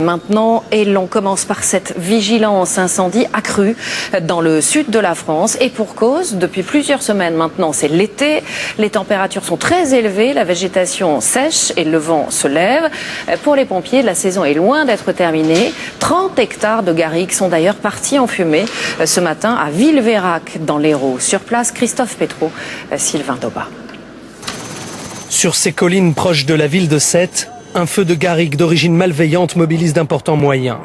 Maintenant, et l'on commence par cette vigilance incendie accrue dans le sud de la France. Et pour cause, depuis plusieurs semaines maintenant, c'est l'été. Les températures sont très élevées, la végétation sèche et le vent se lève. Pour les pompiers, la saison est loin d'être terminée. 30 hectares de garrigues sont d'ailleurs partis en fumée ce matin à Villeveyrac dans l'Hérault. Sur place, Christophe Pétraud, Sylvain Dobat. Sur ces collines proches de la ville de Sète, un feu de garrigue d'origine malveillante mobilise d'importants moyens.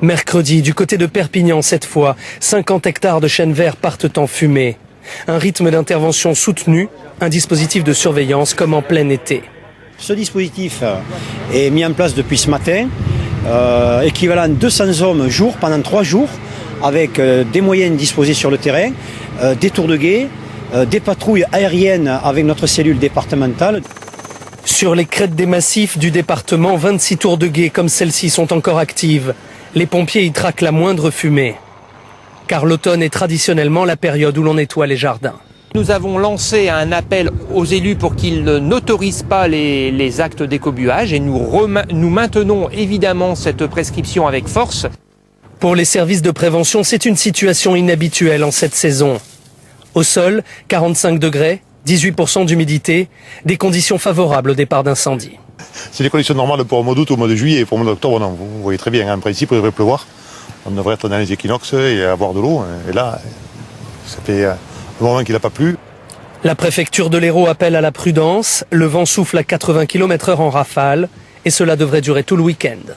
Mercredi, du côté de Perpignan cette fois, 50 hectares de chênes verts partent en fumée. Un rythme d'intervention soutenu, un dispositif de surveillance comme en plein été. Ce dispositif est mis en place depuis ce matin, équivalent à 200 hommes jour pendant 3 jours, avec des moyens disposés sur le terrain, des tours de guet, des patrouilles aériennes avec notre cellule départementale. Sur les crêtes des massifs du département, 26 tours de guet comme celle-ci sont encore actives. Les pompiers y traquent la moindre fumée. Car l'automne est traditionnellement la période où l'on nettoie les jardins. Nous avons lancé un appel aux élus pour qu'ils n'autorisent pas les actes d'écobuage et nous maintenons évidemment cette prescription avec force. Pour les services de prévention, c'est une situation inhabituelle en cette saison. Au sol, 45 degrés. 18% d'humidité, des conditions favorables au départ d'incendie. C'est des conditions normales pour le mois d'août ou au mois de juillet. Pour le mois d'octobre, non. Vous voyez très bien, en principe, il devrait pleuvoir. On devrait être dans les équinoxes et avoir de l'eau. Et là, ça fait un moment qu'il n'a pas plu. La préfecture de l'Hérault appelle à la prudence. Le vent souffle à 80 km/h en rafale et cela devrait durer tout le week-end.